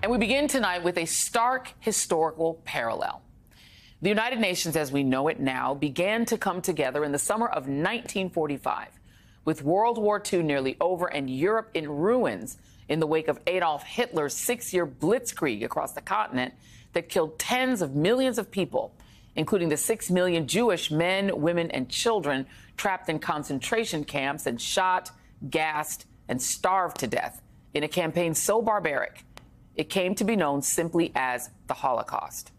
And we begin tonight with a stark historical parallel. The United Nations, as we know it now, began to come together in the summer of 1945, with World War II nearly over and Europe in ruins in the wake of Adolf Hitler's 6-year blitzkrieg across the continent that killed tens of millions of people, including the 6 million Jewish men, women, and children trapped in concentration camps and shot, gassed, and starved to death in a campaign so barbaric it came to be known simply as the Holocaust.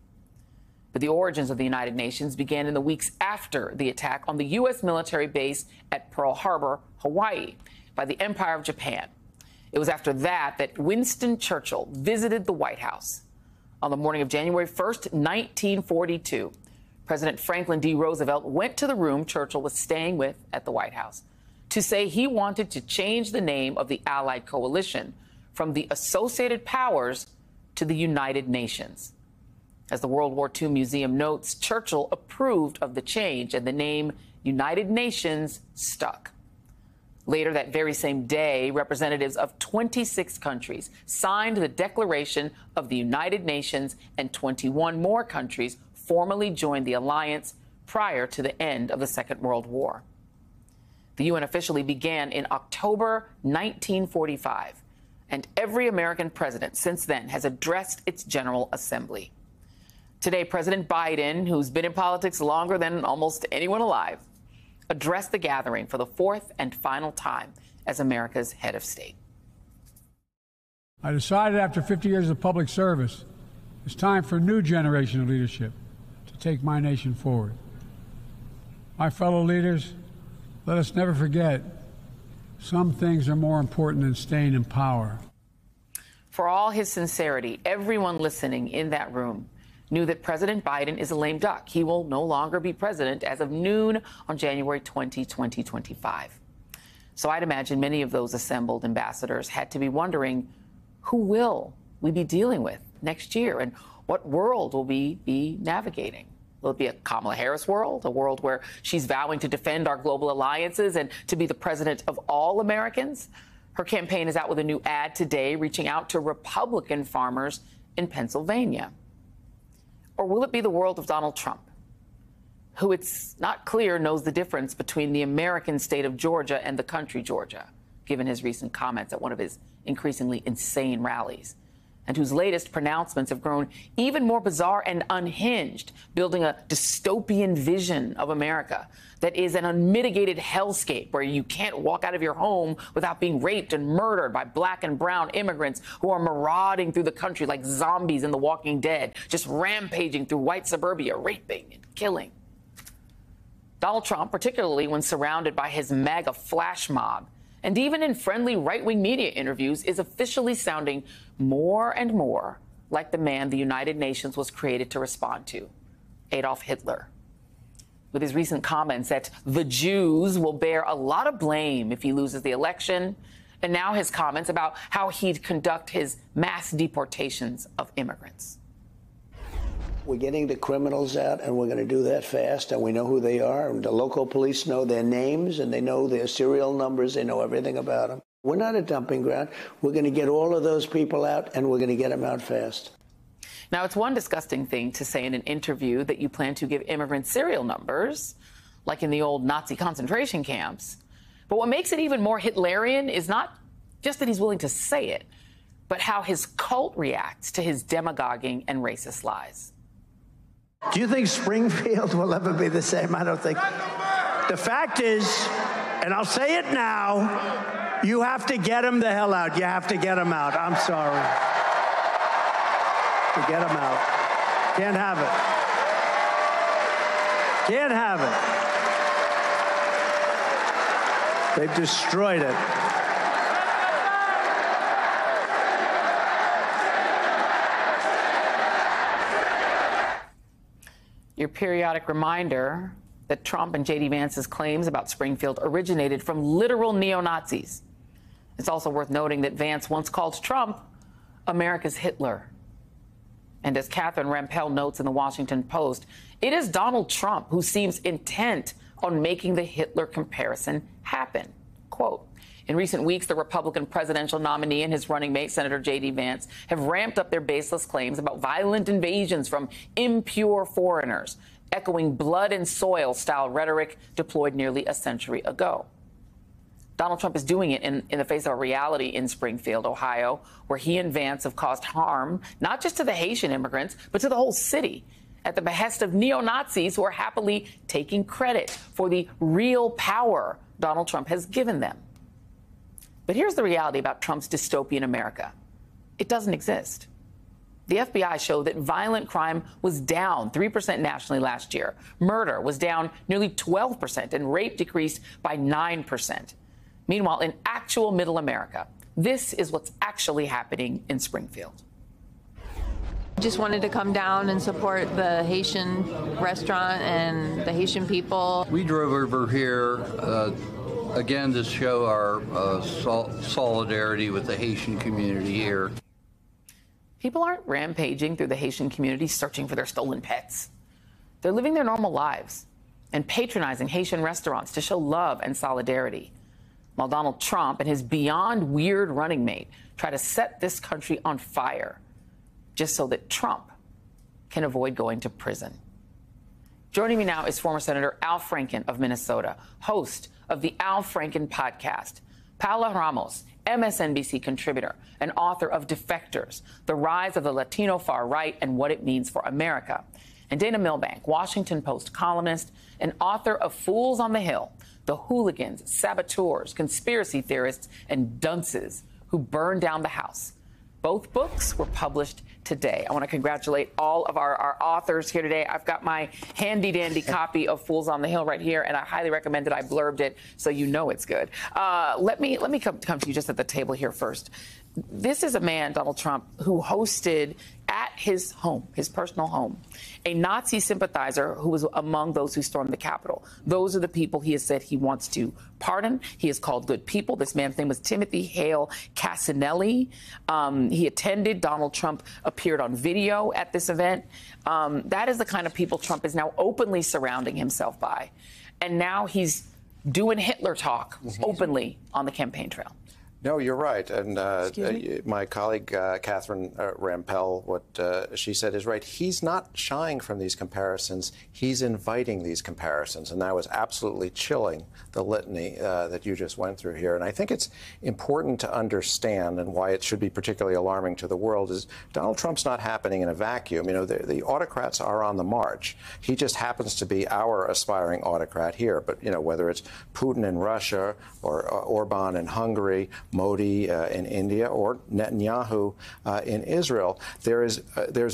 But the origins of the United Nations began in the weeks after the attack on the U.S. military base at Pearl Harbor, Hawaii, by the Empire of Japan. It was after that Winston Churchill visited the White House. On the morning of January 1st, 1942, President Franklin D. Roosevelt went to the room Churchill was staying with at the White House to say he wanted to change the name of the Allied coalition from the Associated Powers to the United Nations. As the World War II Museum notes, Churchill approved of the change, and the name United Nations stuck. Later that very same day, representatives of 26 countries signed the Declaration of the United Nations, and 21 more countries formally joined the alliance prior to the end of the Second World War. The UN officially began in October 1945, and every American president since then has addressed its General Assembly. Today, President Biden, who's been in politics longer than almost anyone alive, addressed the gathering for the fourth and final time as America's head of state. I decided after 50 years of public service, it's time for a new generation of leadership to take my nation forward. My fellow leaders, let us never forget, some things are more important than staying in power. For all his sincerity, everyone listening in that room knew that President Biden is a lame duck. He will no longer be president as of noon on January 20, 2025. So I'd imagine many of those assembled ambassadors had to be wondering, who will we be dealing with next year, and what world will we be navigating? Will it be a Kamala Harris world, a world where she's vowing to defend our global alliances and to be the president of all Americans? Her campaign is out with a new ad today, reaching out to Republican farmers in Pennsylvania. Or will it be the world of Donald Trump, who it's not clear knows the difference between the American state of Georgia and the country Georgia, given his recent comments at one of his increasingly insane rallies, and whose latest pronouncements have grown even more bizarre and unhinged, building a dystopian vision of America that is an unmitigated hellscape where you can't walk out of your home without being raped and murdered by black and brown immigrants who are marauding through the country like zombies in The Walking Dead, just rampaging through white suburbia, raping and killing. Donald Trump, particularly when surrounded by his MAGA flash mob, and even in friendly right-wing media interviews, is officially sounding more and more like the man the United Nations was created to respond to, Adolf Hitler. With his recent comments that the Jews will bear a lot of blame if he loses the election, and now his comments about how he'd conduct his mass deportations of immigrants. We're getting the criminals out, and we're going to do that fast, and we know who they are. And the local police know their names, and they know their serial numbers. They know everything about them. We're not a dumping ground. We're going to get all of those people out, and we're going to get them out fast. Now, it's one disgusting thing to say in an interview that you plan to give immigrants serial numbers, like in the old Nazi concentration camps. But what makes it even more Hitlerian is not just that he's willing to say it, but how his cult reacts to his demagoguing and racist lies. Do you think Springfield will ever be the same? I don't think. The fact is, and I'll say it now, you have to get him the hell out. You have to get him out. I'm sorry. To get him out. Can't have it. Can't have it. They've destroyed it. Your periodic reminder that Trump and J.D. Vance's claims about Springfield originated from literal neo-Nazis. It's also worth noting that Vance once called Trump America's Hitler. And as Catherine Rampell notes in the Washington Post, it is Donald Trump who seems intent on making the Hitler comparison happen. Quote, In recent weeks, the Republican presidential nominee and his running mate, Senator J.D. Vance, have ramped up their baseless claims about violent invasions from impure foreigners, echoing blood and soil style rhetoric deployed nearly a century ago. Donald Trump is doing it in the face of a reality in Springfield, Ohio, where he and Vance have caused harm, not just to the Haitian immigrants, but to the whole city, at the behest of neo-Nazis who are happily taking credit for the real power Donald Trump has given them. But here's the reality about Trump's dystopian America. It doesn't exist. The FBI showed that violent crime was down 3% nationally last year. Murder was down nearly 12%, and rape decreased by 9%. Meanwhile, in actual middle America, this is what's actually happening in Springfield. Just wanted to come down and support the Haitian restaurant and the Haitian people. We drove over here, again, to show our solidarity with the Haitian community here. People aren't rampaging through the Haitian community searching for their stolen pets. They're living their normal lives and patronizing Haitian restaurants to show love and solidarity, while Donald Trump and his beyond weird running mate try to set this country on fire just so that Trump can avoid going to prison. Joining me now is former Senator Al Franken of Minnesota, host of the Al Franken podcast, Paola Ramos, MSNBC contributor and author of Defectors, The Rise of the Latino Far Right and What It Means for America, and Dana Milbank, Washington Post columnist and author of Fools on the Hill, The Hooligans, Saboteurs, Conspiracy Theorists, and Dunces Who Burned Down the House. Both books were published today. I want to congratulate all of our authors here today. I've got my handy-dandy copy of Fools on the Hill right here, and I highly recommend it. I blurbed it, so you know it's good. Let me come to you just at the table here first. This is a man, Donald Trump, who hosted at his home, his personal home, a Nazi sympathizer who was among those who stormed the Capitol. Those are the people he has said he wants to pardon. He has called good people. This man's name was Timothy Hale Casanelli. He attended. Donald Trump appeared on video at this event. That is the kind of people Trump is now openly surrounding himself by. And now he's doing Hitler talk openly on the campaign trail. No, you're right. And my colleague, Catherine Rampell, what she said is right. He's not shying from these comparisons. He's inviting these comparisons. And that was absolutely chilling, the litany that you just went through here. And I think it's important to understand, and why it should be particularly alarming to the world, is Donald Trump's not happening in a vacuum. You know, the autocrats are on the march. He just happens to be our aspiring autocrat here. But, you know, whether it's Putin in Russia or Orban in Hungary, Modi in India, or Netanyahu in Israel, there's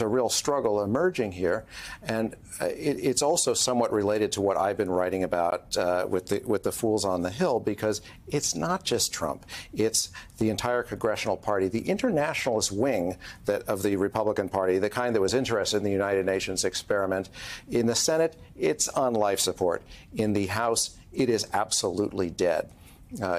a real struggle emerging here, and it's also somewhat related to what I've been writing about with the Fools on the Hill, because it's not just Trump; it's the entire congressional party, the internationalist wing of the Republican Party, the kind that was interested in the United Nations experiment. In the Senate, it's on life support. In the House, it is absolutely dead.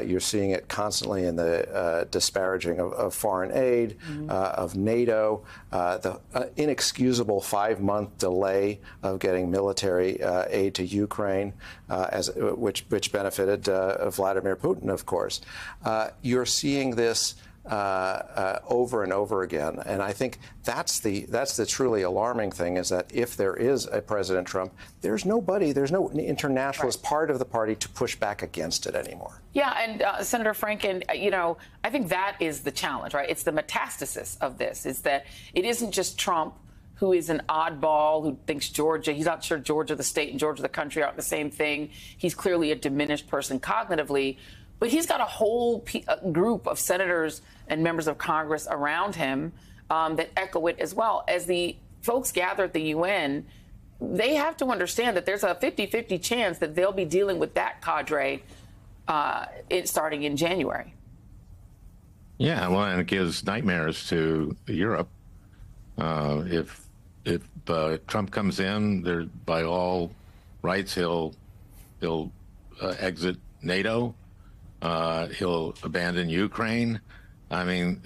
You're seeing it constantly in the disparaging of foreign aid, of NATO, the inexcusable 5-month delay of getting military aid to Ukraine, which benefited Vladimir Putin, of course. You're seeing this over and over again, and I think that's the truly alarming thing, is that if there is a President Trump, there's no internationalist part of the party to push back against it anymore. Yeah, and Senator Franken, you know, I think that is the challenge, right? It's the metastasis of this, is that it isn't just Trump, who is an oddball, who thinks Georgia, he's not sure Georgia, the state, and Georgia, the country, aren't the same thing. He's clearly a diminished person cognitively. But he's got a whole group of senators and members of Congress around him that echo it as well. As the folks gather at the UN, they have to understand that there's a 50-50 chance that they'll be dealing with that cadre starting in January. Yeah, well, and it gives nightmares to Europe. If Trump comes in, by all rights, he'll exit NATO. He'll abandon Ukraine. I mean,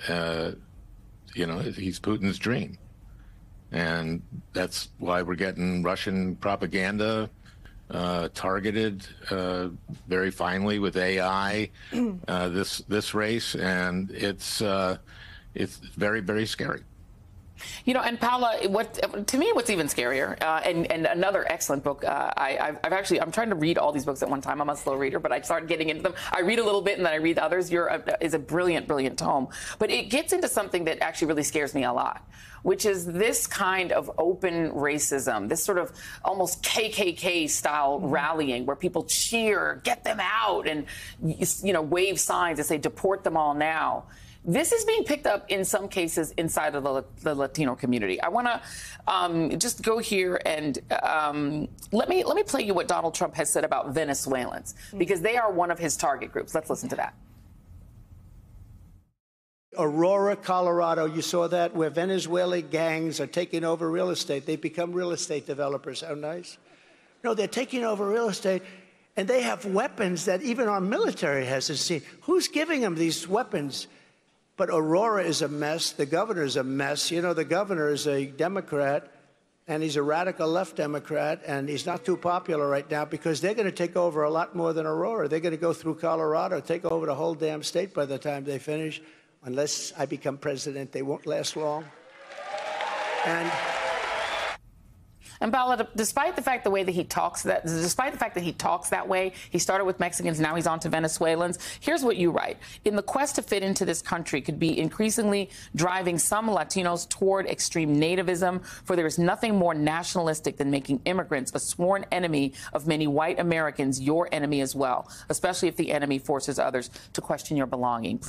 you know, he's Putin's dream. And that's why we're getting Russian propaganda targeted very finely with AI this race, and it's very, very scary. You know, and Paula, to me, what's even scarier, and another excellent book. I'm trying to read all these books at one time. I'm a slow reader, but I start getting into them. I read a little bit and then I read others. Is a brilliant, brilliant tome. But it gets into something that actually really scares me a lot, which is this kind of open racism, this sort of almost KKK style rallying where people cheer, get them out, and wave signs that say deport them all now. This is being picked up in some cases inside of the Latino community. I want to just go here and let me play you what Donald Trump has said about Venezuelans, because they are one of his target groups. Let's listen to that. Aurora, Colorado, you saw that, where Venezuelan gangs are taking over real estate. They become real estate developers. How nice. No, they're taking over real estate, and they have weapons that even our military hasn't seen. Who's giving them these weapons? But Aurora is a mess. The governor is a mess. You know, the governor is a Democrat, and he's a radical left Democrat, and he's not too popular right now because they're going to take over a lot more than Aurora. They're going to go through Colorado, take over the whole damn state by the time they finish. Unless I become president, they won't last long. And Paula, despite the fact that he talks that way, he started with Mexicans, now he's on to Venezuelans. Here's what you write. In the quest to fit into this country could be increasingly driving some Latinos toward extreme nativism, for there is nothing more nationalistic than making immigrants a sworn enemy of many white Americans, your enemy as well, especially if the enemy forces others to question your belonging.